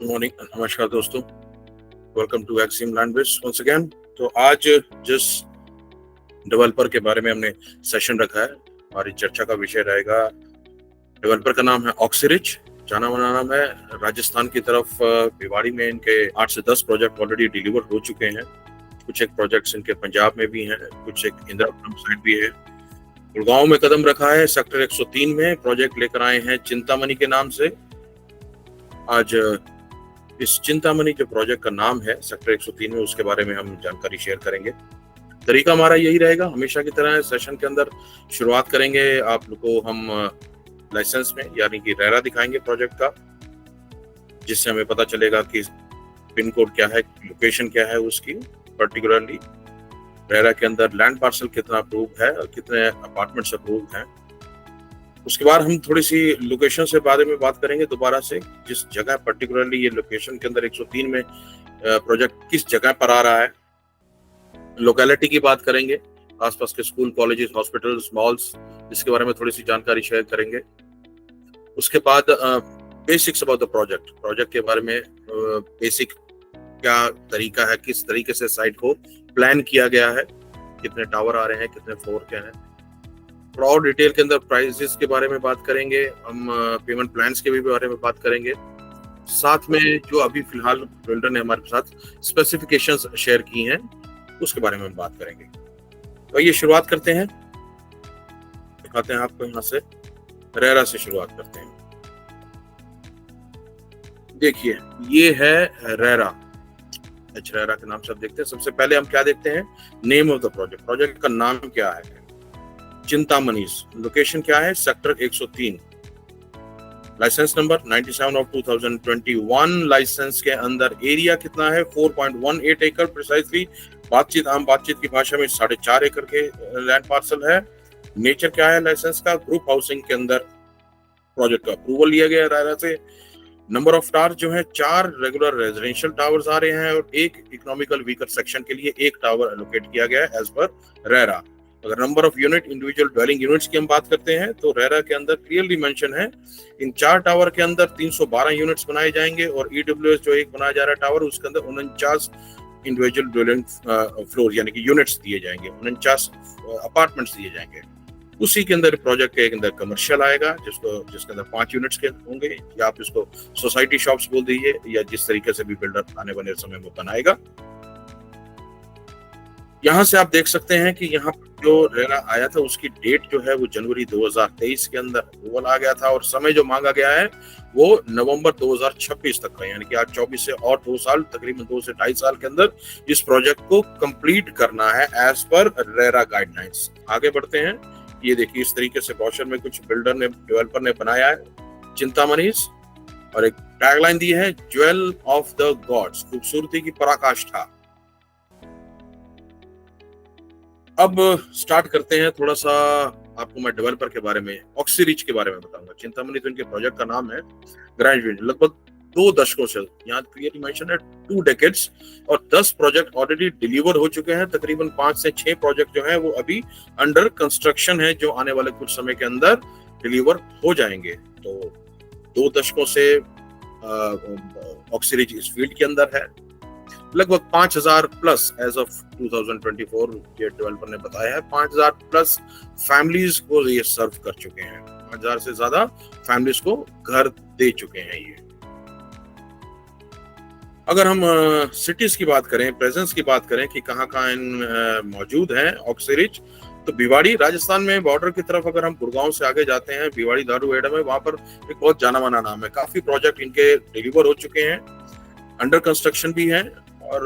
Morning, नमस्कार दोस्तों। Welcome to Exim language once again. तो आज जिस डेवलपर के बारे में हमने सेशन रखा है, हमारी चर्चा का विषय रहेगा, डेवलपर का नाम है ऑक्सीरिच। जाना माना नाम है। राजस्थान की तरफ भिवाड़ी में इनके 8 से 10 प्रोजेक्ट ऑलरेडी डिलीवर हो चुके हैं। कुछ एक प्रोजेक्ट्स इनके पंजाब में भी हैं, कुछ एक इंदिरापुरम साइड भी है। गुड़गांव में कदम रखा है, सेक्टर 103 में प्रोजेक्ट लेकर आए हैं चिंतामणि के नाम से। आज इस चिंतामणि जो प्रोजेक्ट का नाम है सेक्टर 103 में, उसके बारे में हम जानकारी शेयर करेंगे। तरीका हमारा यही रहेगा, हमेशा की तरह सेशन के अंदर शुरुआत करेंगे आप लोग को हम लाइसेंस में यानी कि रेरा दिखाएंगे प्रोजेक्ट का, जिससे हमें पता चलेगा कि पिन कोड क्या है, लोकेशन क्या है उसकी। पर्टिकुलरली रेरा के अंदर लैंड पार्सल कितना अप्रूव है और कितने अपार्टमेंट्स अप्रूव हैं। उसके बाद हम थोड़ी सी लोकेशन से बारे में बात करेंगे दोबारा से, जिस जगह पर्टिकुलरली ये लोकेशन के अंदर 103 में प्रोजेक्ट किस जगह पर आ रहा है। लोकेलिटी की बात करेंगे, आसपास के स्कूल, कॉलेजेस, हॉस्पिटल्स, मॉल्स, इसके बारे में थोड़ी सी जानकारी शेयर करेंगे। उसके बाद बेसिक्स अबाउट द प्रोजेक्ट के बारे में, बेसिक क्या तरीका है, किस तरीके से साइट को प्लान किया गया है, कितने टावर आ रहे हैं, कितने फ्लोर के हैं। थोड़ा और डिटेल के अंदर प्राइसेस के बारे में बात करेंगे, हम पेमेंट प्लान्स के भी बारे में बात करेंगे। साथ में जो अभी फिलहाल बिल्डर ने हमारे साथ स्पेसिफिकेशंस शेयर की हैं, उसके बारे में हम बात करेंगे। तो ये शुरुआत करते हैं, दिखाते हैं आपको यहाँ से। रेरा से शुरुआत करते हैं। देखिए, ये है रेरा, रेरा के नाम से आप देखते हैं। सबसे पहले हम क्या देखते हैं, नेम ऑफ द प्रोजेक्ट का नाम क्या है, चिंतामणि। लोकेशन क्या है, sector 103। Licence number 97 of 2021। Licence के अंदर एरिया कितना है, 4.18 एकड़ प्रिसाइजली। आम बातचीत की भाषा में 4.5 एकड़ के लैंड पार्सल है। नेचर क्या है लाइसेंस का, ग्रुप हाउसिंग के अंदर प्रोजेक्ट का अप्रूवल लिया गया रेरा से। नंबर ऑफ टावर जो है 4 रेगुलर रेजिडेंशियल टावर्स आ रहे हैं और एक इकोनॉमिकल वीकर सेक्शन के लिए एक टावर एलोकेट किया गया है एज पर रेरा। अगर number of unit, individual dwelling units की हम बात करते हैं, तो रेरा के अंदर क्लियरली मेंशन है, इन 4 टावर के अंदर 312 यूनिट्स बनाए जाएंगे और ईडब्ल्यूएस जो एक बनाया जा रहा है टावर, उसके अंदर 49 इंडिविजुअल ड्वेलिंग फ्लोर यानी कि यूनिट्स दिए जाएंगे, 49 अपार्टमेंट्स दिए जाएंगे। उसी के अंदर प्रोजेक्ट के अंदर कमर्शियल आएगा, जिसके अंदर 5 यूनिट्स के होंगे, या आप इसको सोसाइटी शॉप्स बोल दीजिए, या जिस तरीके से भी बिल्डर आने वाले समय में बनाएगा। यहाँ से आप देख सकते हैं कि यहाँ जो रेरा आया था उसकी डेट जो है वो जनवरी 2023 के अंदर अप्रूवल आ गया था, और समय जो मांगा गया है वो नवंबर 2026 तक का, यानी कि आज 24 से और 2 साल, तकरीबन 2 से 2.5 साल के अंदर इस प्रोजेक्ट को कंप्लीट करना है एज पर रेरा गाइडलाइंस। आगे बढ़ते हैं। ये देखिए, इस तरीके से ब्रोशर में कुछ डेवलपर ने बनाया है चिंतामणि, और एक टैगलाइन दी है, ज्वेल ऑफ द गॉड्स, खूबसूरती की पराकाष्ठा। अब स्टार्ट करते हैं, थोड़ा सा आपको मैं डेवलपर के बारे में, ऑक्सीरिच के बारे में बताऊंगा। चिंतामणि तो इनके प्रोजेक्ट का नाम है। ग्रेजुएट लगभग 2 दशकों से, यहाँ क्लियरली मेंशन है 2 डेकेड्स, और 10 प्रोजेक्ट ऑलरेडी डिलीवर हो चुके हैं। तकरीबन 5 से 6 प्रोजेक्ट जो है वो अभी अंडर कंस्ट्रक्शन है, जो आने वाले कुछ समय के अंदर डिलीवर हो जाएंगे। तो 2 दशकों से ऑक्सीरिच इस फील्ड के अंदर है। लगभग 5000 प्लस एज ऑफ 2024 ये डेवलपर ने बताया है, 5000 प्लस फैमिलीज को ये सर्व कर चुके हैं। 5000 से ज्यादा फैमिलीज को घर दे चुके हैं ये। अगर हम सिटीज की बात करें, प्रेजेंस की बात करें कि कहाँ कहाँ मौजूद हैं ऑक्सीरिच, तो भिवाड़ी राजस्थान में बॉर्डर की तरफ, अगर हम गुड़गांव से आगे जाते हैं, भिवाड़ी दारूहेड़ा में, वहां पर एक बहुत जाना माना नाम है। काफी प्रोजेक्ट इनके डिलीवर हो चुके हैं, अंडर कंस्ट्रक्शन भी है, और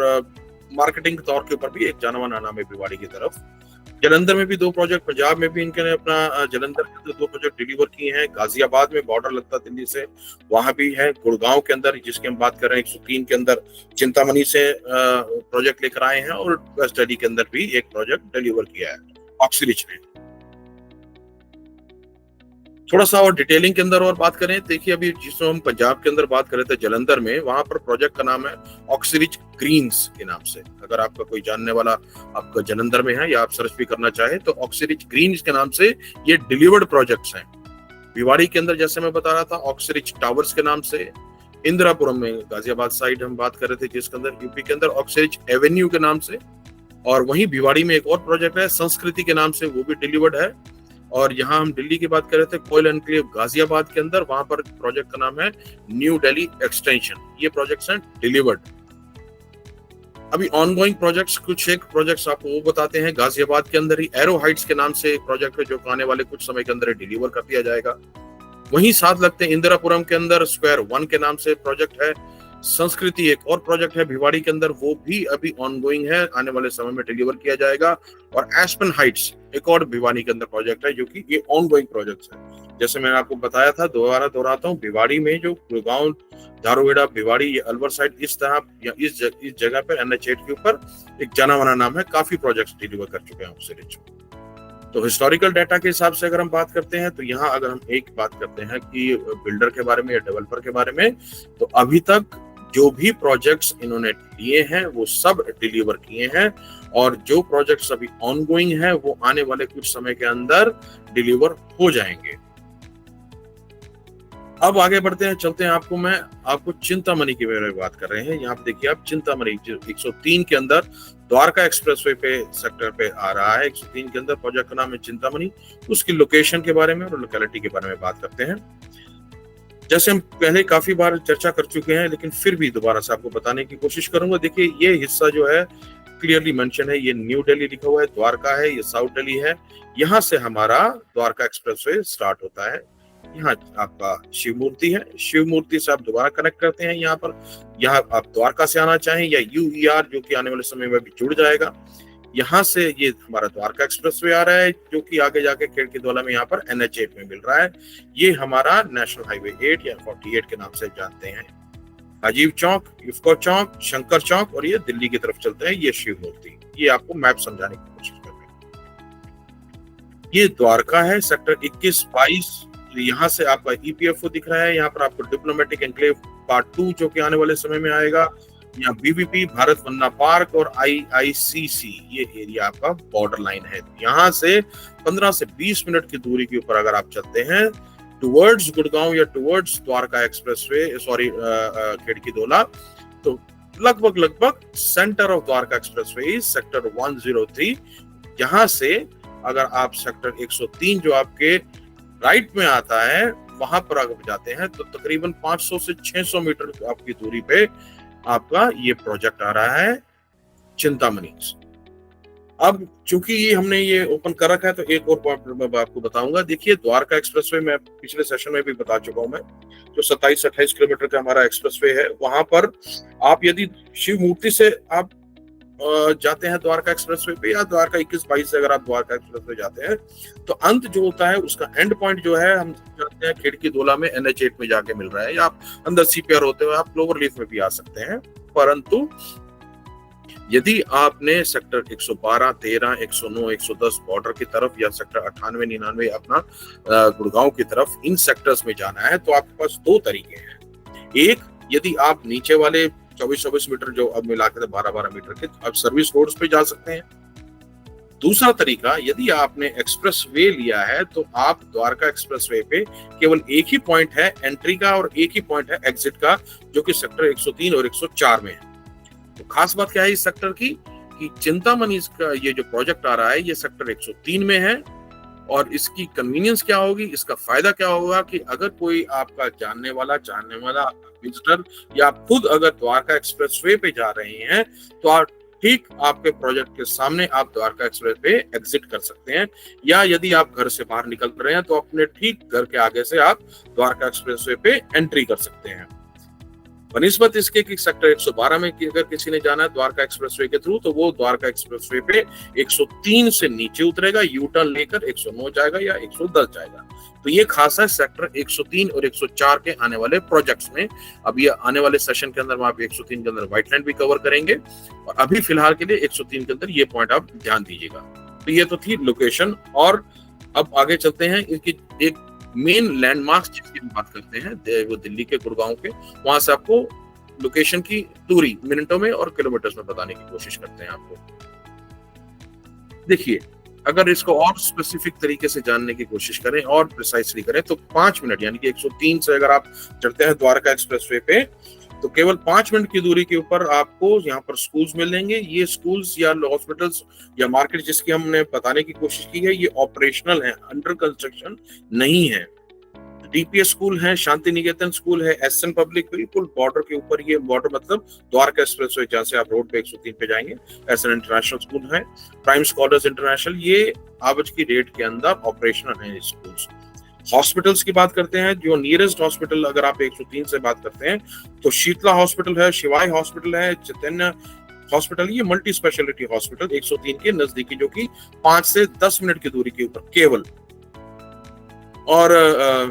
मार्केटिंग के तौर के ऊपर भी एक जाना माना नाम है भिवाड़ी की तरफ। जलंधर में भी 2 प्रोजेक्ट, पंजाब में भी इनके ने अपना जलंधर के अंदर 2 प्रोजेक्ट डिलीवर किए हैं। गाजियाबाद में बॉर्डर लगता दिल्ली से, वहां भी है। गुड़गांव के अंदर जिसकी हम बात कर रहे हैं 103 के अंदर चिंतामणि से प्रोजेक्ट लेकर आए हैं, और वेस्ट दिल्ली के अंदर भी एक प्रोजेक्ट डिलीवर किया है ऑक्सीरिच ने। थोड़ा सा और डिटेलिंग के अंदर और बात करें, देखिए अभी जिसमें हम पंजाब के अंदर बात कर रहे थे जलंधर में, वहां पर प्रोजेक्ट का नाम है ऑक्सीरिच ग्रीन्स के नाम से। अगर आपका कोई जानने वाला आपका जलंधर में है या आप सर्च भी करना चाहे, तो ऑक्सीरिच ग्रीन्स के नाम से ये डिलीवर्ड प्रोजेक्ट्स हैं। भिवाड़ी के अंदर जैसे मैं बता रहा था ऑक्सीरिच टावर्स के नाम से, इंदिरापुरम में गाजियाबाद साइड हम बात कर रहे थे, जिसके अंदर यूपी के अंदर ऑक्सरिच एवेन्यू के नाम से, और वहीं भिवाड़ी में एक और प्रोजेक्ट है संस्कृति के नाम से, वो भी डिलीवर्ड है। और यहाँ हम दिल्ली की बात कर रहे थे कोयल एनक्लेव गाजियाबाद के अंदर, वहां पर प्रोजेक्ट का नाम है न्यू दिल्ली एक्सटेंशन। ये प्रोजेक्ट्स हैं डिलीवर्ड। अभी ऑनगोइंग प्रोजेक्ट्स, कुछ एक प्रोजेक्ट्स आपको वो बताते हैं। गाजियाबाद के अंदर ही एरो हाइट्स के नाम से एक प्रोजेक्ट है, जो आने वाले कुछ समय के अंदर डिलीवर कर दिया जाएगा। वहीं साथ लगते हैं इंदिरापुरम के अंदर स्क्वायर 1 के नाम से प्रोजेक्ट है। संस्कृति एक और प्रोजेक्ट है भिवाड़ी के अंदर, वो भी अभी ऑनगोइंग है, आने वाले समय में डिलीवर किया जाएगा। और एस्पन हाइट्स एक और भिवाड़ी के अंदर प्रोजेक्ट है, जो कि ये ऑनगोइंग प्रोजेक्ट है। जैसे मैंने आपको बताया था, दोबारा दोहराता हूँ, भिवाड़ी में जो गुड़गांव, धारूहेड़ा, भिवाड़ी, ये अलवर साइड, इस तरह या इस जगह पर NH8 के ऊपर एक जाना माना नाम है, काफी प्रोजेक्ट्स डिलीवर कर चुके हैं ऑक्सरिच। तो हिस्टोरिकल डाटा के हिसाब से अगर हम बात करते हैं, तो यहाँ अगर हम एक बात करते हैं कि बिल्डर के बारे में या डेवलपर के बारे में, तो अभी तक जो भी प्रोजेक्ट्स इन्होंने लिए हैं वो सब डिलीवर किए हैं, और जो प्रोजेक्ट्स अभी ऑनगोइंग हैं वो आने वाले कुछ समय के अंदर डिलीवर हो जाएंगे। अब आगे बढ़ते हैं, चलते हैं, आपको चिंतामणि के बारे में बात कर रहे हैं। यहाँ पे देखिए आप, चिंतामणि 103 के अंदर द्वारका एक्सप्रेसवे पे सेक्टर पे आ रहा है। 103 के अंदर प्रोजेक्ट का नाम है चिंतामणि। उसकी लोकेशन के बारे में और लोकेलिटी के बारे में बात करते हैं। जैसे हम पहले काफी बार चर्चा कर चुके हैं, लेकिन फिर भी दोबारा से आपको बताने की कोशिश करूंगा। देखिए ये हिस्सा जो है क्लियरली मेंशन है, ये न्यू दिल्ली लिखा हुआ है, द्वारका है, ये साउथ दिल्ली है। यहाँ से हमारा द्वारका एक्सप्रेसवे स्टार्ट होता है। यहाँ आपका शिव मूर्ति है, शिव मूर्ति से आप दोबारा कनेक्ट करते हैं। यहाँ पर, यहाँ आप द्वारका से आना चाहें या UER, जो कि आने वाले समय में भी जुड़ जाएगा। यहाँ से ये हमारा द्वारका एक्सप्रेसवे आ रहा है, जो कि आगे जाके खिड़कीदोला में यहाँ पर NH8 में मिल रहा है। ये हमारा नेशनल हाईवे 8 या 48 के नाम से जानते हैं। राजीव चौक, इफ्को चौक, शंकर चौक, और ये दिल्ली की तरफ चलते हैं। ये शिव मूर्ति, ये आपको मैप समझाने की कोशिश कर रहे हैं। ये द्वारका है, सेक्टर 21-22। यहाँ से आपका EPFO दिख रहा है। यहाँ पर आपको डिप्लोमेटिक एनक्लेव पार्ट 2 जो कि आने वाले समय में आएगा। यहाँ BVP, भारत वन्ना पार्क और IICC, ये एरिया आपका बॉर्डर लाइन है। यहाँ से 15 से 20 मिनट की दूरी के ऊपर अगर आप चलते हैं टुवर्ड्स गुड़गांव या टुवर्ड्स द्वारका एक्सप्रेसवे, सॉरी खिड़कीदोला, तो लगभग centre of Dwarka expressway sector 103। यहाँ से अगर आप सेक्टर 103 जो आपके राइट में आता है, वहां पर अगर जाते हैं, तो तकरीबन 500 से 600 मीटर आपकी दूरी पे आपका ये प्रोजेक्ट आ रहा है चिंतामणि। अब चूंकि ये हमने ये ओपन कर रखा है, तो एक और पॉइंट मैं आपको बताऊंगा। देखिए द्वारका एक्सप्रेसवे मैं पिछले सेशन में भी बता चुका हूं, मैं जो 27-28 किलोमीटर का हमारा एक्सप्रेसवे है, वहां पर आप यदि शिव मूर्ति से आप जाते हैं द्वारका एक्सप्रेसवे पे, या द्वारका 21-22 से अगर आप द्वारका एक्सप्रेसवे जाते हैं, तो अंत जो होता है उसका एंड पॉइंट जो है, हम जानते हैं खिड़कीदोला में NH8 में जाके मिल रहा है। या आप अंदर CPR होते हुए आप क्लोवर लीफ में भी आ सकते हैं। परंतु यदि आपने सेक्टर 112, 13, 109, 110 बॉर्डर की तरफ, या सेक्टर 98, 99 अपना गुड़गांव की तरफ, इन सेक्टर्स में जाना है, तो आपके पास दो तरीके हैं। एक, यदि आप नीचे वाले 24-24 मीटर जो अब मिला के 12-12 मीटर के, आप सर्विस रोड्स पे जा सकते हैं। दूसरा तरीका, यदि आपने एक्सप्रेस वे लिया है, तो आप द्वारका एक्सप्रेस वे पे केवल एक ही पॉइंट है एंट्री का और एक ही पॉइंट है एग्जिट का, जो कि सेक्टर 103 और 104 में है। तो खास बात क्या है इस सेक्टर की, कि चिंतामणि का ये जो प्रोजेक्ट आ रहा है, ये सेक्टर 103 में है। और इसकी कन्वीनियंस क्या होगी, इसका फायदा क्या होगा, कि अगर कोई आपका जानने वाला विजिटर, या आप खुद अगर द्वारका एक्सप्रेसवे पे जा रहे हैं, तो आप ठीक आपके प्रोजेक्ट के सामने आप द्वारका एक्सप्रेस पे एग्जिट कर सकते हैं। या यदि आप घर से बाहर निकल रहे हैं, तो अपने ठीक घर के आगे से आप द्वारका एक्सप्रेसवे पे एंट्री कर सकते हैं। बनिस्बत इसके कि सेक्टर 112 में अगर किसी ने जाना है द्वारका एक्सप्रेसवे के थ्रू, तो वो द्वारका एक्सप्रेसवे पे 103 से नीचे उतरेगा, यू टर्न लेकर 109 जाएगा या 110 जाएगा। तो ये खास है सेक्टर 103 और 104 के आने वाले प्रोजेक्ट्स में। अब ये आने वाले सेशन के अंदर आप 103 के अंदर व्हाइटलैंड भी कवर करेंगे, और अभी फिलहाल के लिए 103 के अंदर ये पॉइंट आप ध्यान दीजिएगा। तो ये तो थी लोकेशन। और अब आगे चलते हैं, इसकी एक मेन लैंडमार्क्स जिसकी हम बात करते हैं, वो दिल्ली के गुड़गांव के, वहां से आपको लोकेशन की दूरी मिनटों में और किलोमीटर्स में बताने की कोशिश करते हैं आपको। देखिए अगर इसको और स्पेसिफिक तरीके से जानने की कोशिश करें और प्रिसाइसली करें तो 5 मिनट यानी कि 103 से अगर आप चढ़ते हैं द्वारका एक्सप्रेसवे पे तो केवल 5 मिनट की दूरी के ऊपर आपको यहाँ पर स्कूल्स मिलेंगे। ये स्कूल्स या हॉस्पिटल्स या मार्केट जिसकी हमने बताने की कोशिश की है, ये ऑपरेशनल है, अंडर कंस्ट्रक्शन नहीं है। डीपीएस स्कूल है, शांति निकेतन स्कूल है, एसएन पब्लिक बिल्कुल बॉर्डर के ऊपर, ये बॉर्डर मतलब द्वारका एक्सप्रेसवे जहाँ से आप रोड पे 103 पे जाएंगे, एसएन इंटरनेशनल स्कूल है, प्राइम स्कॉलर्स इंटरनेशनल, ये आबज की रेट के अंदर ऑपरेशनल है स्कूल्स। हॉस्पिटल्स की बात करते हैं, जो नियरेस्ट हॉस्पिटल अगर आप 103 से बात करते हैं तो शीतला हॉस्पिटल है, शिवाय हॉस्पिटल है, चैतन्य हॉस्पिटल, ये मल्टी स्पेशलिटी हॉस्पिटल 103 के नजदीकी, जो कि 5 से 10 मिनट की दूरी के ऊपर केवल। और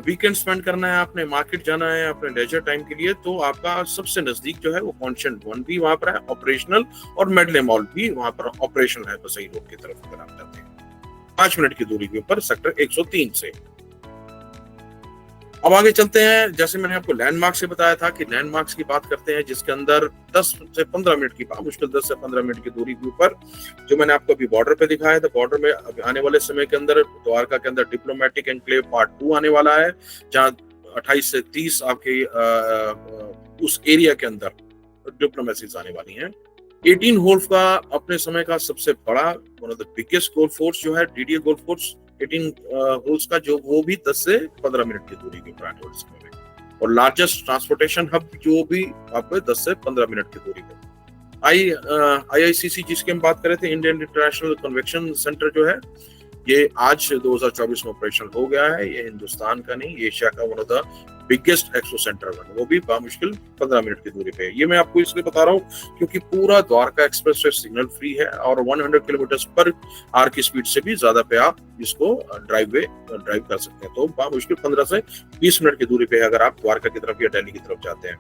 वीकेंड स्पेंड करना है, आपने मार्केट जाना है अपने लेजर टाइम के लिए, तो आपका सबसे नजदीक जो है वो कॉन्शेंट वन भी वहां पर है ऑपरेशनल, और मेडले मॉल भी वहां पर ऑपरेशनल है बसई रोड की तरफ अगर आप जाते हैं 5 मिनट की दूरी के ऊपर सेक्टर 103 से। अब आगे चलते हैं, जैसे मैंने आपको लैंडमार्क से बताया था कि लैंडमार्क्स की बात करते हैं जिसके अंदर 10 से 15 मिनट की, मुश्किल 10 से 15 मिनट की दूरी के ऊपर, जो मैंने आपको अभी बॉर्डर पे दिखाया था, बॉर्डर में आने वाले समय के अंदर द्वारका के अंदर डिप्लोमेटिक एनक्लेव पार्ट 2 आने वाला है, जहां 28 से 30 आपके उस एरिया के अंदर डिप्लोमेसीज आने वाली हैं। 18 होल्स का अपने समय का सबसे बड़ा, one of the biggest golf course जो है डीडीए गोल्फ कोर्स 18 होल्स का, जो वो भी 10 से 15 मिनट की दूरी के ऊपर आने वाले समय में, और लार्जेस्ट ट्रांसपोर्टेशन हब जो भी आपको 10 से 15 मिनट की दूरी पे। आईआईसीसी जिसकी हम बात कर रहे थे, इंडियन इंटरनेशनल कन्वेंशन सेंटर जो है, ये आज 2024 में ऑपरेशन हो गया है। ये हिंदुस्तान का नहीं, एशिया का one of the biggest expo centre बना, वो भी बामुश्किल 15 मिनट की दूरी पे। ये मैं आपको इसलिए बता रहा हूँ क्योंकि पूरा द्वारका एक्सप्रेसवे सिग्नल फ्री है और 100 किलोमीटर पर आवर की स्पीड से भी ज्यादा पे आप इसको ड्राइव कर सकते हैं। तो बामुश्किल 15 से 20 मिनट की दूरी पे अगर आप द्वारका की तरफ या दिल्ली की तरफ जाते हैं।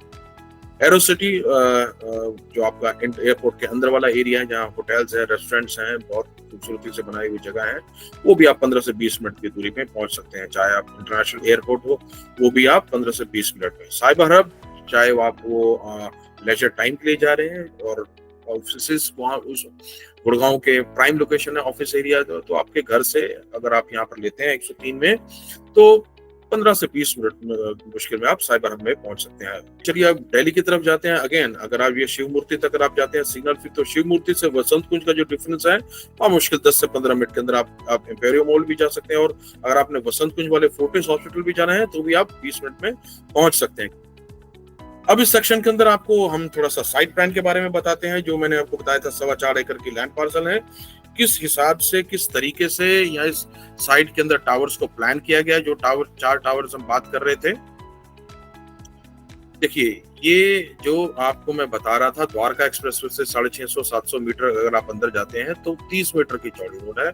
एरो सिटी जो आपका एयरपोर्ट के अंदर वाला एरिया है, जहाँ होटल्स हैं, रेस्टोरेंट्स हैं, बहुत खूबसूरती से बनाई हुई जगह है, वो भी आप 15 से 20 मिनट की दूरी पे पहुंच सकते हैं। चाहे आप इंटरनेशनल एयरपोर्ट हो, वो भी आप 15 से 20 मिनट में। साइबर हब, चाहे वो आप वो लेजर टाइम के लिए जा रहे हैं, और ऑफिस वहाँ उस गुड़गांव के प्राइम लोकेशन है ऑफिस एरिया, तो आपके घर से अगर आप यहाँ पर लेते हैं 103 में, तो 15 से 20 मिनट मुश्किल में आप साइबर हब में पहुंच सकते हैं। चलिए अब दिल्ली की तरफ जाते हैं। अगेन अगर आप ये शिव मूर्ति तक अगर आप जाते हैं सिग्नल फ्री, तो शिव मूर्ति से वसंत कुंज का जो डिफरेंस है, और मुश्किल 10 से 15 मिनट के अंदर आप एम्पेरियो मॉल भी जा सकते हैं, और अगर आपने वसंत कुंज वाले फोर्टिस हॉस्पिटल भी जाना है तो भी आप 20 मिनट में पहुंच सकते हैं। अब इस सेक्शन के अंदर आपको हम थोड़ा सा साइट प्लान के बारे में बताते हैं। जो मैंने आपको बताया था 4.25 एकड़ की लैंड पार्सल है, किस हिसाब से, किस तरीके से या इस साइट के अंदर टावर्स को प्लान किया गया, जो 4 टावर्स हम बात कर रहे थे। देखिए, ये जो आपको मैं बता रहा था, द्वारका एक्सप्रेसवे से 650-700 मीटर अगर आप अंदर जाते हैं तो 30 मीटर की चौड़ी रोड है,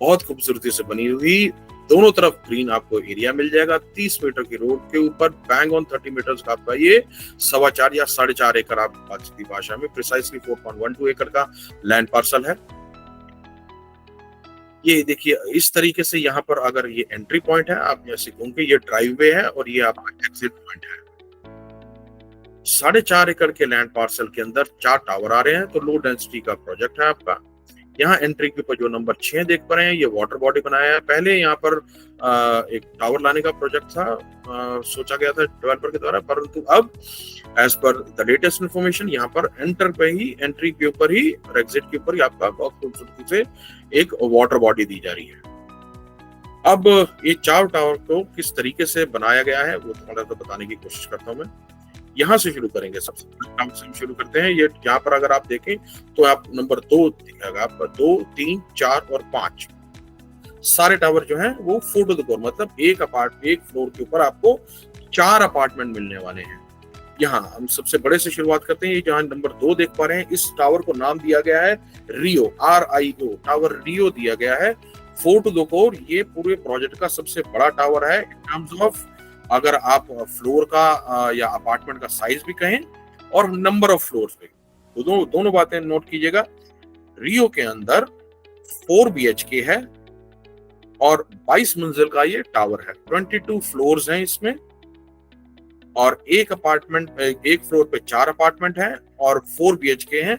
बहुत खूबसूरती से बनी हुई, दोनों तरफ ग्रीन आपको एरिया मिल जाएगा। 30 मीटर की रोड के ऊपर बैंग ऑन 30 मीटर्स का आपका ये 4.25 या 4.5 एकड़, आप आज की भाषा में प्रिसाइसली 4.12 एकड़ का लैंड पार्सल है। ये देखिए, इस तरीके से यहाँ पर अगर ये एंट्री पॉइंट है, आप यहाँ से घूम के, ये ड्राइववे है और ये आपका एग्जिट पॉइंट है। 4.5 एकड़ के लैंड पार्सल के अंदर 4 टावर आ रहे हैं, तो लो डेंसिटी का प्रोजेक्ट है आपका। यहाँ एंट्री के ऊपर जो नंबर 6 देख पा रहे हैं, ये वाटर बॉडी बनाया है। पहले यहाँ पर एक टावर लाने का प्रोजेक्ट था, सोचा गया था डेवलपर के द्वारा, परंतु अब as per the latest information यहाँ पर एंट्री के ऊपर ही और एग्जिट के ऊपर ही आपका बहुत खूबसूरती से एक वाटर बॉडी दी जा रही है। अब ये 4 टावर को किस तरीके से बनाया गया है वो थोड़ा सा बताने की कोशिश करता हूँ मैं। यहाँ से शुरू करेंगे, सबसे पहले से शुरू करते हैं। ये यहाँ पर अगर आप देखें तो आप नंबर 2 दिखेगा आपका, 2, 3, 4 और 5 सारे टावर जो हैं वो 4 टू द कोर, मतलब एक फ्लोर के ऊपर आपको 4 अपार्टमेंट मिलने वाले हैं। यहाँ हम सबसे बड़े से शुरुआत करते हैं। जहाँ नंबर 2 देख पा रहे हैं, इस टावर को नाम दिया गया है रियो, RIO, टावर रियो दिया गया है। 4 टू द कोर, ये पूरे प्रोजेक्ट का सबसे बड़ा टावर है इन टर्म्स ऑफ, अगर आप फ्लोर का या अपार्टमेंट का साइज भी कहें और नंबर ऑफ फ्लोर्स पे, तो दोनों बातें नोट कीजिएगा। रियो के अंदर 4 BHK है और 22 मंजिल का ये टावर है। 22 फ्लोर्स हैं इसमें, और एक फ्लोर पे 4 अपार्टमेंट है और 4 BHK हैं,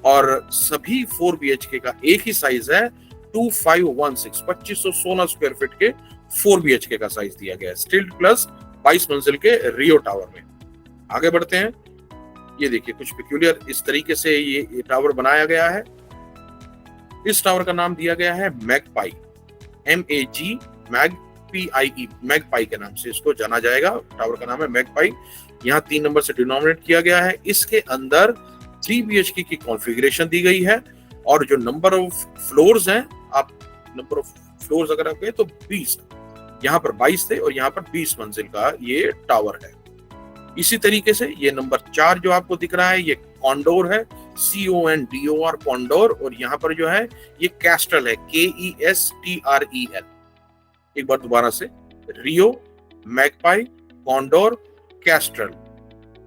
और सभी 4 BHK का एक ही साइज है, 2516 स्क्वायर फीट के 4 BHK का साइज दिया गया है, स्टिल्ट प्लस 22 मंजिल के रियो टावर में। आगे बढ़ते हैं, ये देखिए कुछ पेक्यूलियर इस तरीके से ये टावर बनाया गया है। इस टावर का नाम दिया गया है मैगपाई, MAG MAGPIE, मैगपाई के नाम से इसको जाना जाएगा। टावर का नाम है मैगपाई। यहाँ 3 नंबर से डिनोमिनेट किया गया है। इसके अंदर 3 BHK की कॉन्फ़िगरेशन दी गई है और जो नंबर ऑफ फ्लोर्स हैं, आप नंबर ऑफ फ्लोर्स अगर आप कहें तो 20, यहाँ पर 22 थे और यहाँ पर 20 मंजिल का ये टावर है। इसी तरीके से ये नंबर 4 जो आपको दिख रहा है ये कॉन्डोर है, CONDOR कॉन्डोर, और यहाँ पर जो है ये कैस्ट्रल है, KESTREL। एक बार दोबारा से, रियो, मैगपाई, कॉन्डोर, कैस्ट्रल।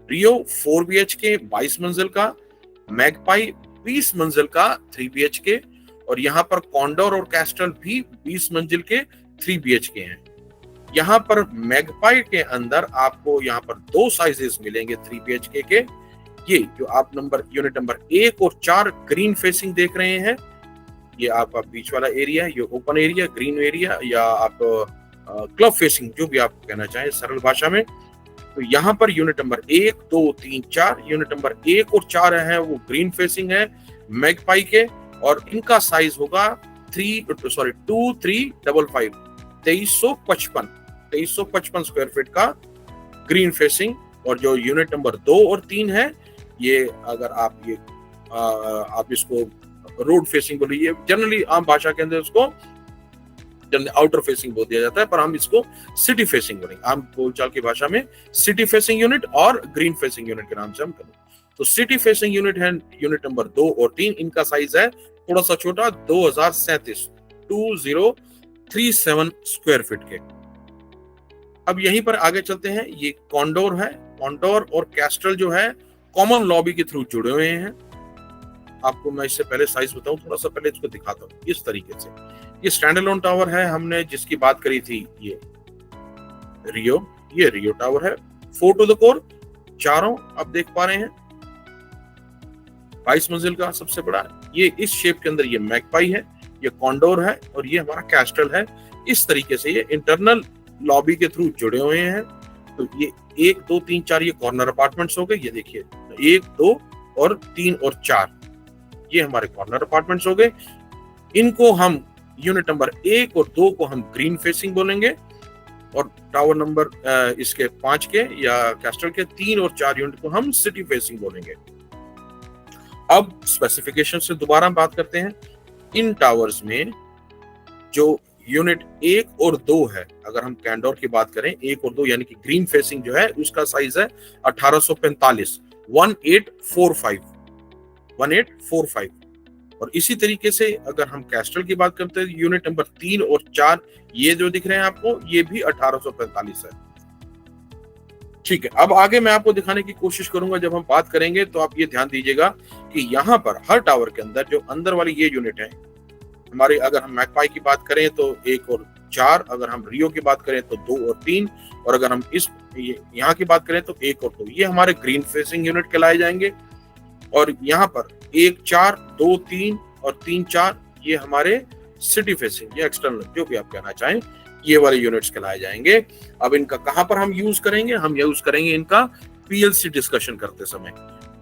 रियो 4 BHK 22 मंजिल का, मैगपाई 20 मंजिल का 3 BHK, और यहाँ पर कॉन्डोर और कैस्ट्रल भी 20 मंजिल के 3 BHK हैं। यहाँ पर मैगपाई के अंदर आपको यहाँ पर 2 साइजेस मिलेंगे 3 BHK के। ये जो आप यूनिट नंबर 1 और 4 ग्रीन फेसिंग देख रहे हैं, ये आपका बीच वाला एरिया है, ये ओपन एरिया, ग्रीन एरिया, या आप क्लब फेसिंग, जो भी आप कहना चाहें सरल भाषा में। तो यहाँ per unit number 1, 2, 3, 4, unit number 1 और 4 है वो ग्रीन फेसिंग है मैगपाई के, और इनका साइज होगा 2355 2355 स्क्वायर फीट का ग्रीन फेसिंग। और जो यूनिट नंबर 2 और 3 है, ये अगर आप इसको रोड फेसिंग बोलिए, जनरली आम भाषा के अंदर उसको आउटर फेसिंग बोल दिया जाता है, पर हम इसको सिटी फेसिंग बोलेंगे आम बोलचाल की भाषा में। सिटी फेसिंग यूनिट और ग्रीन फेसिंग यूनिट के नाम से हम करें तो सिटी फेसिंग यूनिट है यूनिट नंबर 2 और 3। इनका साइज है थोड़ा सा छोटा, 2037 स्क्वायर फीट के। अब यहीं पर आगे चलते हैं, ये कॉन्डोर है। कॉन्डोर और कैस्ट्रल जो है कॉमन लॉबी के थ्रू जुड़े हुए हैं। आपको मैं इससे पहले साइज बताऊं, थोड़ा सा पहले इसको दिखाता हूं। इस तरीके से ये स्टैंड अलोन टावर है, हमने जिसकी बात करी थी ये रियो टावर है। 4 टू द कोर, चारों आप देख पा रहे हैं, 22 मंजिल का सबसे बड़ा। ये इस शेप के अंदर ये मैगपाई है, ये कॉन्डोर है, और ये हमारा कैस्ट्रल है। इस तरीके से ये इंटरनल लॉबी के थ्रू जुड़े हुए हैं। तो ये 1, 2, 3, 4 ये कॉर्नर अपार्टमेंट्स हो गए। ये देखिए 1, 2 और 3 और 4 ये हमारे कॉर्नर अपार्टमेंट्स हो गए। इनको हम यूनिट नंबर 1 और 2 को हम ग्रीन फेसिंग बोलेंगे, और टावर नंबर इसके 5 के या कैस्ट्रल के 3 और 4 यूनिट को हम सिटी फेसिंग बोलेंगे। अब स्पेसिफिकेशन से दोबारा बात करते हैं। इन टावर्स में जो यूनिट 1 और 2 है, अगर हम कैंडोर की बात करें 1 और 2 यानी कि ग्रीन फेसिंग जो है उसका साइज है 1845 1845। और इसी तरीके से अगर हम कैस्ट्रल की बात करते हैं, यूनिट नंबर 3 और 4 ये जो दिख रहे हैं आपको, ये भी 1845 है। ठीक है, अब आगे मैं आपको दिखाने की कोशिश करूंगा। जब हम बात करेंगे तो आप ये ध्यान दीजिएगा कि यहाँ पर हर टावर के अंदर जो अंदर वाली ये यूनिट है हमारे, अगर हम मैगपाई की बात करें तो 1 और 4, अगर हम रियो की बात करें तो 2 और 3, और अगर हम यहाँ की बात करें तो 1 और 2, ये हमारे ग्रीन फेसिंग यूनिट कहलाए जाएंगे। और यहाँ पर 1, 4, 2, 3 और 3, 4 ये हमारे सिटी फेसिंग या एक्सटर्नल, जो भी आप कहना चाहें, ये वाले यूनिट्स कहलाए जाएंगे। अब इनका कहां पर हम यूज करेंगे? हम यूज करेंगे इनका पीएलसी डिस्कशन करते समय।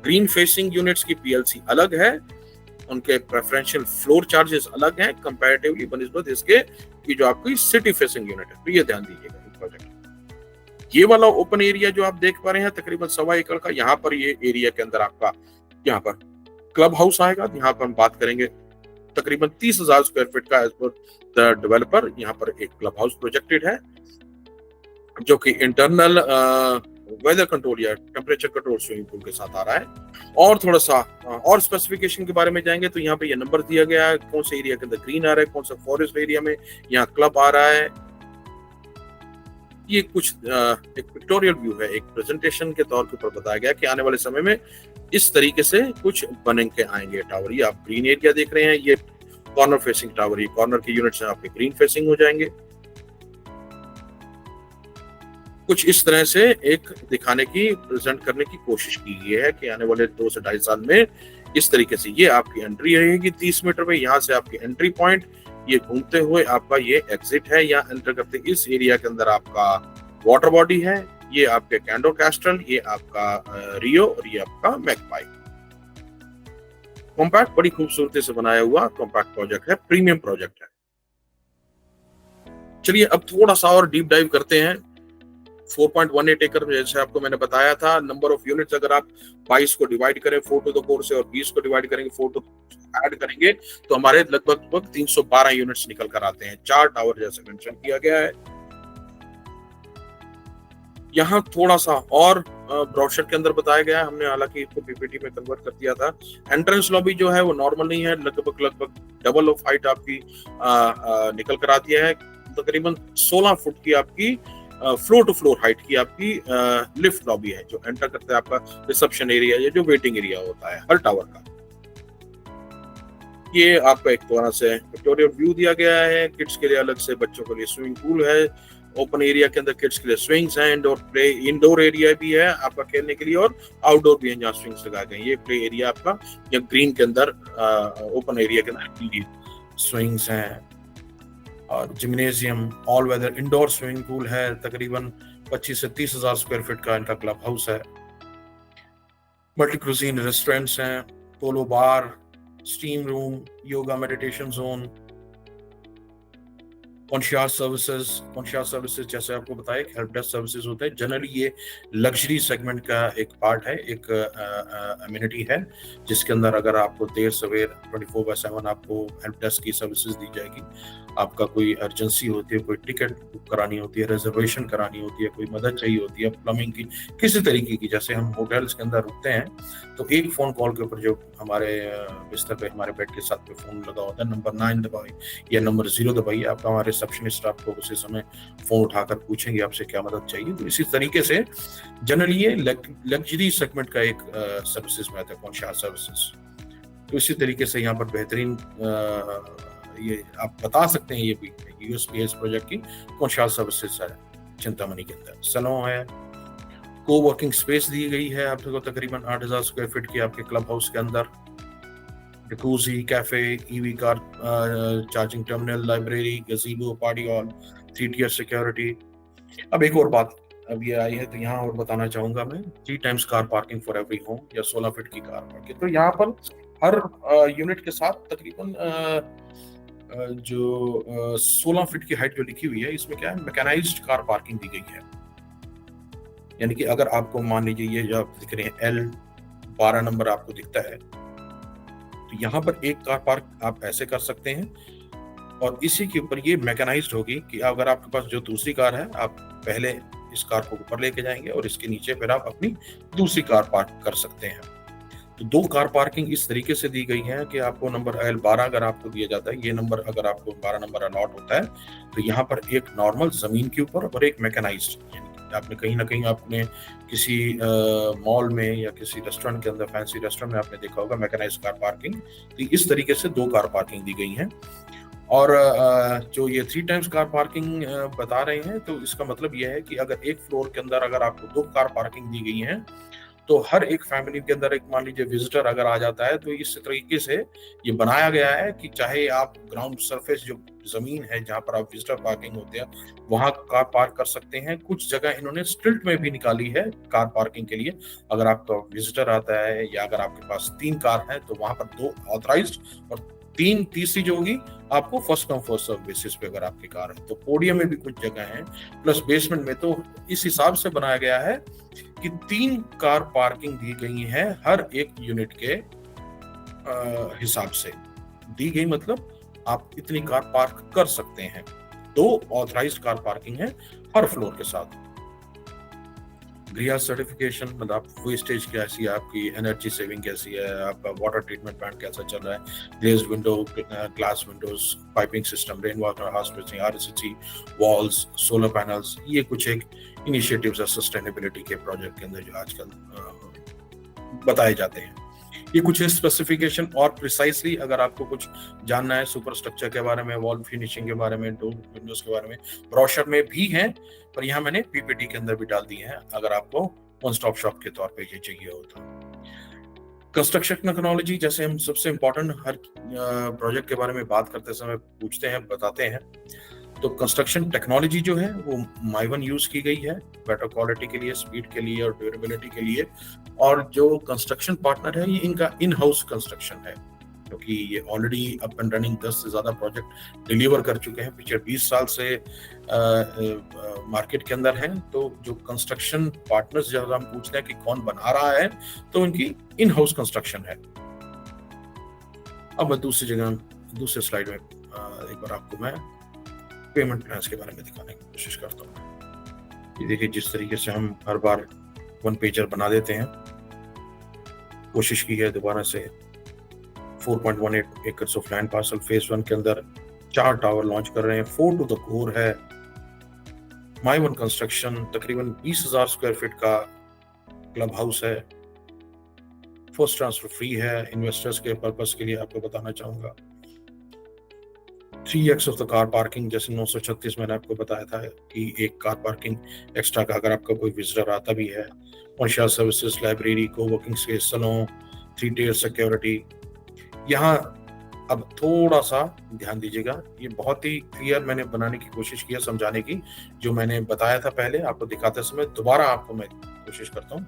ग्रीन फेसिंग यूनिट्स की पीएलसी अलग है, उनके प्रेफरेंशियल फ्लोर चार्जेस अलग हैं कंपैरेटिवली बनिस्बत इसके कि जो आपकी सिटी फेसिंग यूनिट है। तो ये ध्यान दीजिएगा इस प्रोजेक्ट। ये वाला ओपन एरिया जो आप देख पा रहे हैं तकरीबन 1.25 एकड़ का, यहाँ पर ये एरिया के अंदर आपका यहाँ पर क्लब हाउस आएगा। यहाँ पर हम बात करेंगे तकरीबन 30,000 स्क्वायर फीट का एज पर द डेवलपर। यहाँ पर एक क्लब हाउस प्रोजेक्टेड है जो कि इंटरनल वेदर कंट्रोल या टेम्परेचर कंट्रोल स्विमिंग पूल के साथ आ रहा है। और थोड़ा सा और स्पेसिफिकेशन के बारे में जाएंगे तो यहाँ पे ये नंबर दिया गया है, कौन से एरिया के अंदर ग्रीन आ रहा है, कौन सा फॉरेस्ट एरिया में यहाँ क्लब आ रहा है। ये कुछ एक पिक्टोरियल व्यू है, एक प्रेजेंटेशन के तौर के ऊपर बताया गया कि आने वाले समय में इस तरीके से कुछ बन के आएंगे टावर। ये आप ग्रीन एरिया देख रहे हैं, ये कॉर्नर फेसिंग टावर, ये कॉर्नर के यूनिट्स आपके ग्रीन फेसिंग हो जाएंगे। कुछ इस तरह से एक दिखाने की, प्रेजेंट करने की कोशिश की गई है कि आने वाले 2 से 2.5 साल में इस तरीके से ये आपकी एंट्री रहेगी 30 मीटर पे। यहाँ से आपकी एंट्री पॉइंट, ये घूमते हुए आपका ये एग्जिट है या एंटर करते इस एरिया के अंदर आपका वाटर बॉडी है, ये आपके कैंडो कैस्टल, ये आपका रियो और ये आपका मैगपाई। कॉम्पैक्ट बड़ी खूबसूरती से बनाया हुआ कॉम्पैक्ट प्रोजेक्ट है, प्रीमियम प्रोजेक्ट है। चलिए अब थोड़ा सा और डीप डाइव करते हैं। 4.18 एकड़ में जैसे आपको मैंने बताया था, नंबर ऑफ यूनिट्स अगर आप 22 को डिवाइड करें 4 टू द 4 से और 20 को डिवाइड करेंगे 4 टू ऐड करेंगे तो हमारे लगभग 312 यूनिट्स निकल कर आते हैं। 4 टावर जैसे मेंशन किया गया है। यहाँ थोड़ा सा और ब्रोशर के अंदर बताया गया है, हमने हालांकि इसको पीपीटी में कन्वर्ट कर दिया था। एंट्रेंस लॉबी जो है वो नॉर्मल नहीं है, लगभग डबल ऑफ हाइट आपकी निकल कर आती है। तकरीबन 16 फुट की आपकी फ्लोर टू फ्लोर हाइट की आपकी लिफ्ट लॉबी है, जो एंटर करते हैं आपका रिसेप्शन एरिया या जो वेटिंग एरिया होता है हर टावर का। ये आपका एक तरह से पिक्टोरियल व्यू दिया गया है। किड्स के लिए अलग से, बच्चों के लिए स्विमिंग पूल है। ओपन एरिया के अंदर किड्स के लिए स्विंग्स हैं, इंडोर एरिया भी है आपका खेलने के लिए और आउटडोर भी है जहाँ स्विंग्स लगाए गए। ये प्ले एरिया आपका या ग्रीन के अंदर ओपन एरिया के अंदर स्विंग्स हैं और gymnasium, all weather indoor swimming pool है। तकरीबन 25 से 30 हजार स्क्वायर फीट का इनका क्लब हाउस है। मल्टी क्रूजीन रेस्टोरेंट्स हैं, polo bar, steam room, yoga meditation zone, conscious services जैसे आपको बताया हेल्प डेस्क सर्विसेज होते हैं। जनरली ये लग्जरी सेगमेंट का एक पार्ट है, एक अम्यूनिटी है जिसके अंदर अगर आपको देर सवेर 24/7 आपको हेल्प डेस्क की सर्विसेज दी जाएगी। आपका कोई अर्जेंसी होती है, कोई टिकट बुक करानी होती है, रिजर्वेशन करानी होती है, कोई मदद चाहिए होती है प्लम्बिंग की, किसी तरीके की, जैसे हम होटल्स के अंदर रुकते हैं तो एक फोन कॉल के ऊपर जो हमारे बिस्तर पे हमारे बेड के साथ पे फोन लगा होता है, नंबर 9 दबाइए या नंबर 0 दबाइए, आपका हमारे रिसेप्शनिस्ट आपको उसी समय फोन उठाकर पूछेंगे आपसे क्या मदद चाहिए। तो इसी तरीके से जनरली ये लग्जरी सेगमेंट का एक सर्विसेज में आता है कॉन्शियस सर्विसेज। तो इसी तरीके से यहाँ पर बेहतरीन ये आप बता सकते हैं, ये भी यूएसपीएस प्रोजेक्ट की कॉन्शियस सर्विसेज है चिंतामणि के अंदर। सलों है, को वर्किंग स्पेस दी गई है आपको तकरीबन 8000 स्क्वायर फीट की आपके क्लब हाउस के अंदर। Jacuzzi, cafe, EV car charging terminal, library, gazebo, party hall, 3 tier security. अब एक और बात अब ये आई है तो यहाँ और बताना चाहूंगा मैं, 3 times car parking for every home या 16 फीट की कार पार्किंग। तो यहाँ पर हर यूनिट के साथ तकरीबन जो 16 फीट की हाइट जो लिखी हुई है, इसमें क्या है, मैकेनाइज्ड कार पार्किंग दी गई है। यानी कि अगर आपको मान लीजिए ये जो आप दिख रहे हैं L12 नंबर आपको दिखता है, तो यहाँ पर एक कार पार्क आप ऐसे कर सकते हैं और इसी के ऊपर ये मैकेनाइज्ड होगी कि अगर आपके पास जो दूसरी कार है, आप पहले इस कार को ऊपर लेके जाएंगे और इसके नीचे फिर आप अपनी दूसरी कार पार्क कर सकते हैं। तो 2 कार पार्किंग इस तरीके से दी गई है कि आपको नंबर L12 अगर आपको दिया जाता है, ये नंबर अगर आपको 12 नंबर अलॉट होता है, तो यहाँ पर एक नॉर्मल जमीन के ऊपर और एक मैकेनाइज्ड, यानी आपने कहीं ना कहीं आपने किसी मॉल में या किसी रेस्टोरेंट के अंदर, फैंसी रेस्टोरेंट में आपने देखा होगा मैकेनाइज्ड कार पार्किंग। तो इस तरीके से 2 कार पार्किंग दी गई हैं। और जो ये 3 टाइम्स कार पार्किंग बता रहे हैं, तो इसका मतलब यह है कि अगर एक फ्लोर के अंदर अगर आपको 2 कार पार्किंग दी गई हैं, तो हर एक फैमिली के अंदर एक मान लीजिए विजिटर अगर आ जाता है, तो इस तरीके से ये बनाया गया है कि चाहे आप ग्राउंड सरफेस जो जमीन है जहां पर आप विजिटर पार्किंग होते हैं वहां कार पार्क कर सकते हैं। कुछ जगह इन्होंने स्ट्रीट में भी निकाली है कार पार्किंग के लिए। अगर आपका विजिटर आता है या अगर आपके पास 3 कार है तो वहां पर 2 ऑथराइज्ड और तीसरी जो होगी आपको first come first serve basis पे अगर आपकी कार है। तो पोडियम में भी कुछ जगह है, प्लस बेसमेंट में। तो इस हिसाब से बनाया गया है कि 3 कार पार्किंग दी गई है हर एक यूनिट के हिसाब से दी गई, मतलब आप इतनी कार पार्क कर सकते हैं। 2 ऑथराइज्ड कार पार्किंग है हर फ्लोर के साथ। ग्रीन सर्टिफिकेशन, मतलब वेस्टेज कैसी है आपकी, एनर्जी सेविंग कैसी है, आपका वाटर ट्रीटमेंट प्लांट कैसा चल रहा है, glazed window, glass Windows, piping system, rain water harvesting, RCC, walls, solar panels. ये कुछ एक इनिशिएटिव्स है सस्टेनेबिलिटी के प्रोजेक्ट के अंदर जो आजकल बताए जाते हैं। ये कुछ स्पेसिफिकेशन और प्रिसाइसली अगर आपको कुछ जानना है सुपर स्ट्रक्चर के बारे में, वॉल फिनिशिंग के बारे में, डोर विंडोज के बारे में, ब्रोशर में भी हैं, पर यहाँ मैंने पीपीटी के अंदर भी डाल दी है अगर आपको वन स्टॉप शॉप के तौर पे ये चाहिए हो तो। कंस्ट्रक्शन टेक्नोलॉजी, जैसे हम सबसे इम्पोर्टेंट हर प्रोजेक्ट के बारे में बात करते समय पूछते हैं, बताते हैं, तो कंस्ट्रक्शन टेक्नोलॉजी जो है वो माइवन यूज की गई है बेटर क्वालिटी के लिए, स्पीड के लिए और ड्यूरेबिलिटी के लिए। और जो कंस्ट्रक्शन पार्टनर है ये इनका इन हाउस कंस्ट्रक्शन है, क्योंकि ये ऑलरेडी अप एंड रनिंग 10 से ज्यादा प्रोजेक्ट डिलीवर कर चुके हैं, पिछले 20 साल से मार्केट के अंदर हैं। तो जो कंस्ट्रक्शन पार्टनर्स जब हम पूछते हैं कि कौन बना रहा है, तो इनकी इन हाउस कंस्ट्रक्शन है। अब दूसरे स्लाइड में एक बार आपको मैं पेमेंट प्लान्स के बारे में दिखाने की कोशिश करता हूँ। ये देखिए, जिस तरीके से हम हर बार वन पेजर बना देते हैं, कोशिश की है दोबारा से 4.18 एकड़ ऑफ लैंड पार्सल फेज 1 के अंदर 4 टावर लॉन्च कर रहे हैं। 4 टू द कोर है। माई वन कंस्ट्रक्शन तकरीबन 20,000 स्क्वायर फीट का क्लब हाउस है। फर्स्ट ट्रांसफर फ्री है। इन्वेस्टर्स के पर्पस के लिए आपको बताना चाहूंगा 3x of the car parking, जैसे 936 मैंने आपको बताया था कि एक कार पार्किंग एक्स्ट्रा का अगर आपका कोई विजिटर आता भी है। Concierge services, library, co working space, salon, 3 tier security. यहाँ अब थोड़ा सा ध्यान दीजिएगा, ये बहुत ही क्लियर मैंने बनाने की कोशिश की है, समझाने की। जो मैंने बताया था पहले आपको दिखाते समय दोबारा आपको मैं कोशिश करता हूँ।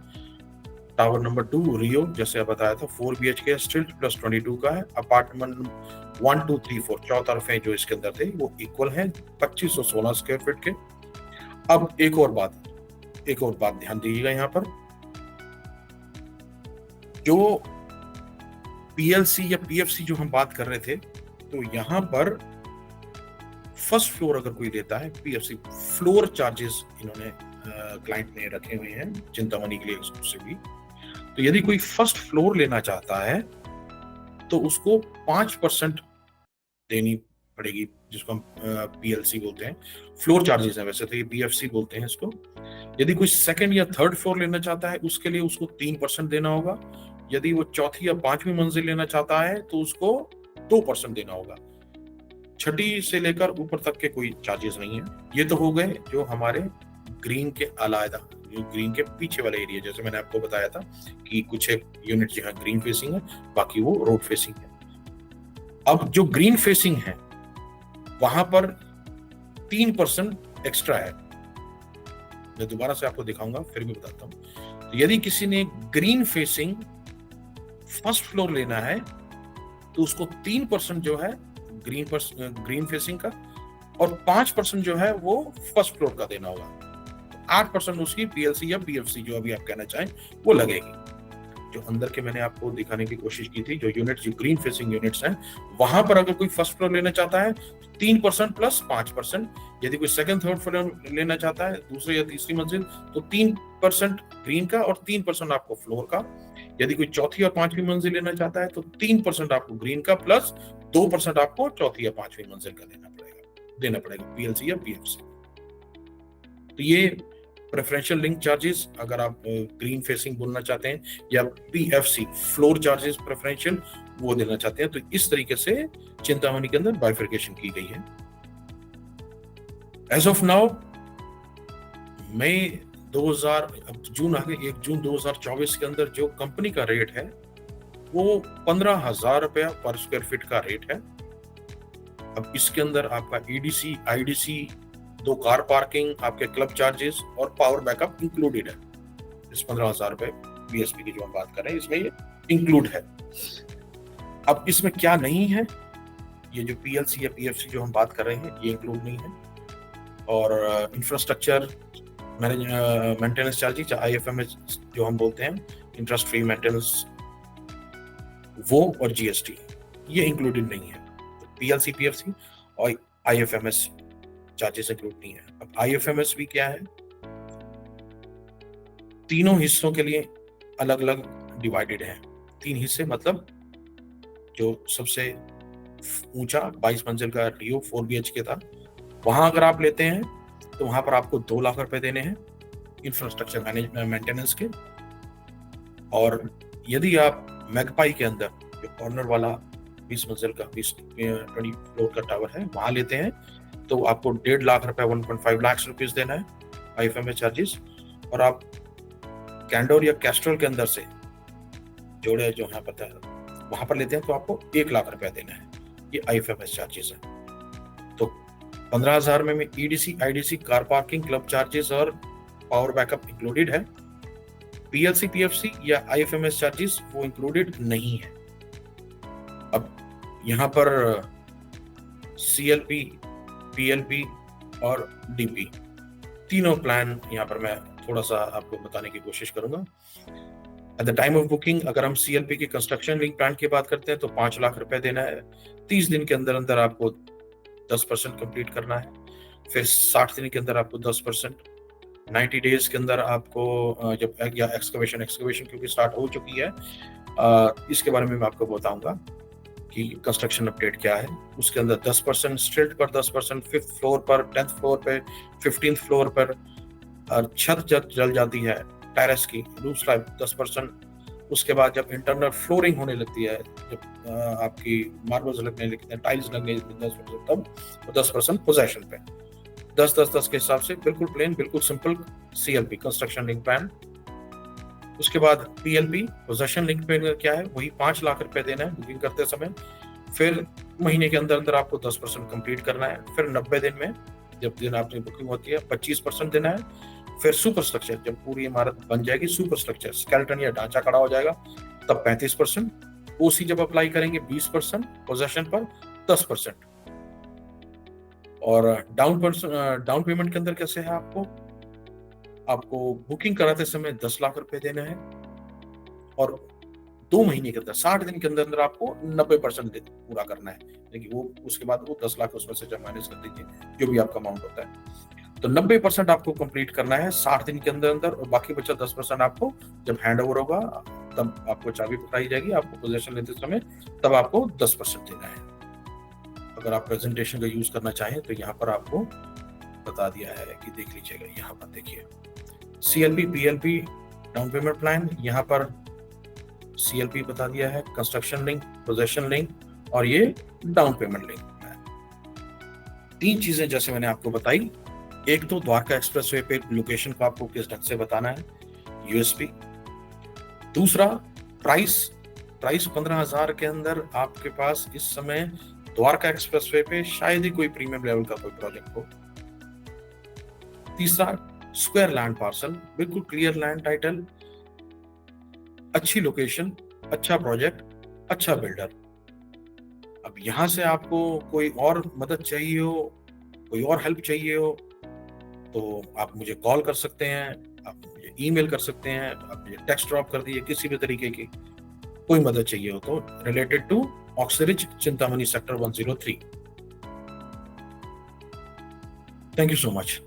टावर नंबर 2 रियो, जैसे बताया था 4 BHK स्टिल्ट प्लस 22 का है। अपार्टमेंट 1 2 3 4 चौतरफे जो इसके अंदर थे वो इक्वल हैं 2516 स्क्वायर फीट के। अब एक और बात ध्यान दीजिएगा, यहाँ पर जो PLC या PFC जो हम बात कर रहे थे, तो यहाँ पर फर्स्ट फ्लोर अगर कोई लेता है, PFC फ्लोर चार्जेस इन्होंने क्लाइंट ने रखे हुए हैं चिंतामणि के लिए एक्सक्लूसिवली। तो यदि कोई फर्स्ट फ्लोर लेना चाहता है तो उसको 5% देनी पड़ेगी, जिसको हम PLC बोलते हैं। फ्लोर चार्जेस है, वैसे तो ये PFC बोलते हैं इसको। यदि कोई सेकंड या थर्ड फ्लोर लेना चाहता है उसके लिए उसको 3% देना होगा। यदि वो चौथी या 5वीं मंजिल लेना चाहता है तो उसको 2% देना होगा। छठी से लेकर ऊपर तक के कोई चार्जेस नहीं है। ये तो हो गए जो हमारे ग्रीन के अलग, ग्रीन के पीछे वाले एरिया, जैसे मैंने आपको बताया था कि कुछ एक यूनिट जहाँ ग्रीन फेसिंग है, बाकी वो रोड फेसिंग है। अब जो ग्रीन फेसिंग है वहां पर 3% एक्स्ट्रा है। मैं दोबारा से आपको दिखाऊंगा, फिर भी बताता हूं। तो यदि किसी ने ग्रीन फेसिंग फर्स्ट फ्लोर लेना है तो उसको 3% जो है ग्रीन फेसिंग का और 5% जो है वो फर्स्ट फ्लोर का देना होगा। 8% उसकी PLC या PFC जो अभी आप कहना चाहें वो लगेगी। जो अंदर के मैंने आपको दिखाने की कोशिश की थी, जो यूनिट जो ग्रीन फेसिंग यूनिट्स हैं, वहां पर अगर कोई फर्स्ट फ्लोर लेना चाहता है 3% प्लस 5%। यदि कोई सेकंड थर्ड फ्लोर लेना चाहता है, दूसरी या तीसरी मंजिल, तो 3% ग्रीन का और 3% आपको फ्लोर का। यदि कोई चौथी और 5वीं मंजिल लेना चाहता है तो 3% आपको ग्रीन का प्लस 2% आपको चौथी या 5वीं मंजिल का देना पड़ेगा PLC या PFC। तो ये प्रेफरेंशियल लिंक चार्जेस अगर आप ग्रीन फेसिंग बोलना चाहते हैं, या PFC फ्लोर चार्जेस प्रेफरेंशियल वो देना चाहते हैं, तो इस तरीके से चिंतामणि के अंदर बाइफर्केशन की गई है। एज ऑफ नाउ जून आ गए, 1 जून 2024 के अंदर जो कंपनी का रेट है वो 15,000 रुपया पर स्क्वायर फीट का रेट है। अब इसके अंदर आपका EDC, IDC, 2 कार पार्किंग, आपके क्लब चार्जेस और पावर बैकअप इंक्लूडेड है। इस 15,000 रुपए BSP की जो हम बात कर रहे हैं इसमें ये इंक्लूड है। अब इसमें क्या नहीं है, ये जो PLC या PFC जो हम बात कर रहे हैं ये इंक्लूड नहीं है। और इंफ्रास्ट्रक्चर मेंटेनेंस चार्जेस, IFMS जो हम बोलते हैं, इंटरेस्ट फ्री मेंटेनेंस, वो और GST ये इंक्लूडेड नहीं है। PLC, PFC और IFMS चार्जेस इंक्लूड नहीं है। अब IFMS भी क्या है, तीनों हिस्सों के लिए अलग अलग डिवाइडेड है। 3 हिस्से, मतलब जो सबसे ऊंचा 22 मंजिल का रियो 4 BHK था, वहां अगर आप लेते हैं तो वहां पर आपको 2 लाख रुपए देने हैं इंफ्रास्ट्रक्चर मैनेजमेंट मेंटेनेंस के। और यदि आप मैगपाई के अंदर जो कॉर्नर वाला 20 मंजिल का 20 फ्लोर का टावर है वहां लेते हैं तो आपको 1.5 लाख रुपए 1.5 लाख रुपीज देना है IFMS चार्जेस। और आप कैंडोर या कैस्ट्रल के अंदर से जोड़े जो यहाँ पता है वहां पर लेते हैं तो आपको 1 लाख रुपया देना है। ये IFMS चार्जेस है। तो 15,000 में EDC, IDC, car parking, club charges और पावर बैकअप इंक्लूडेड है। PLC, PFC या IFMS चार्जेस वो इंक्लूडेड नहीं है। अब यहाँ पर CLP, PLP और DP तीनों प्लान यहाँ पर मैं थोड़ा सा आपको बताने की कोशिश करूंगा। At the time of booking अगर हम CLP की कंस्ट्रक्शन लिंक प्लान की बात करते हैं तो 5 लाख रुपए देना है। 30 दिन के अंदर अंदर आपको 10% कंप्लीट करना है। फिर 60 दिन के अंदर आपको 10%, 90 डेज के अंदर आपको जब या एक्सकवेशन क्योंकि स्टार्ट हो चुकी है, इसके बारे में मैं आपको बताऊंगा कि कंस्ट्रक्शन अपडेट क्या है। उसके अंदर 10%, स्ट्रिल्ट पर 10%, 5th फ्लोर पर, 10th फ्लोर पे, 15th फ्लोर पर, और छत जब जल जाती है टेरेस की, रूफ स्लैब 10%। उसके बाद जब इंटरनल फ्लोरिंग होने लगती है, जब आपकी मार्बल्स लगने लगते हैं, टाइल्स लगने लगते हैं 10%, तब 10% पोजेशन पे। 10-10-10 के हिसाब से बिल्कुल प्लेन, बिल्कुल simple CLP construction link plan. उसके बाद PLP पोजेशन लिंक पे क्या है, वही 5 लाख रुपए देना है बुकिंग करते समय। फिर महीने के अंदर अंदर आपको 10% कंप्लीट करना है। फिर 90 दिन में जब दिन आपकी बुकिंग होती है 25% देना है। फिर सुपर स्ट्रक्चर, जब पूरी इमारत बन जाएगी, सुपर स्ट्रक्चर स्केलेटन या ढांचा खड़ा हो जाएगा, तब 35%। OC जब अप्लाई करेंगे 20%, पोजेशन पर 10%। और डाउन पेमेंट के अंदर कैसे है, आपको बुकिंग कराते समय 10 लाख रुपए देना है और 2 महीने के अंदर 60 दिन के अंदर अंदर आपको 90% पूरा करना है। लेकिन वो उसके बाद वो 10 लाख उसमें से जब माइनस कर दीजिए जो भी आपका अमाउंट होता है। तो 90% आपको कंप्लीट करना है 60 दिन के अंदर अंदर, और बाकी बचा 10% आपको जब हैंड ओवर होगा तब आपको चाबी पकड़ाई जाएगी, आपको पोजीशन लेते समय तब आपको 10% देना है। अगर आप प्रेजेंटेशन का यूज करना चाहें तो यहाँ पर आपको बता दिया है कि देख लीजिएगा। यहाँ पर देखिए CLP, PLP down payment plan, यहाँ पर CLP बता दिया है, कंस्ट्रक्शन लिंक, पोजेशन लिंक और ये डाउन पेमेंट लिंक प्लान। 3 चीजें जैसे मैंने आपको बताई। एक तो द्वारका एक्सप्रेसवे पे लोकेशन को आपको किस ढंग से बताना है, USP। दूसरा प्राइस 15,000 के अंदर आपके पास इस समय द्वारका एक्सप्रेसवे पे शायद ही कोई प्रीमियम लेवल का कोई प्रोजेक्ट हो। तीसरा स्क्वायर लैंड पार्सल, बिल्कुल क्लियर लैंड टाइटल, अच्छी लोकेशन, अच्छा प्रोजेक्ट, अच्छा बिल्डर। अब यहां से आपको कोई और मदद चाहिए हो, कोई और हेल्प चाहिए हो तो आप मुझे कॉल कर सकते हैं, आप मुझे ईमेल कर सकते हैं, आप मुझे टेक्स्ट ड्रॉप कर दीजिए। किसी भी तरीके की कोई मदद चाहिए हो तो related to Oxirich, Chintamani sector 103। Thank you so much.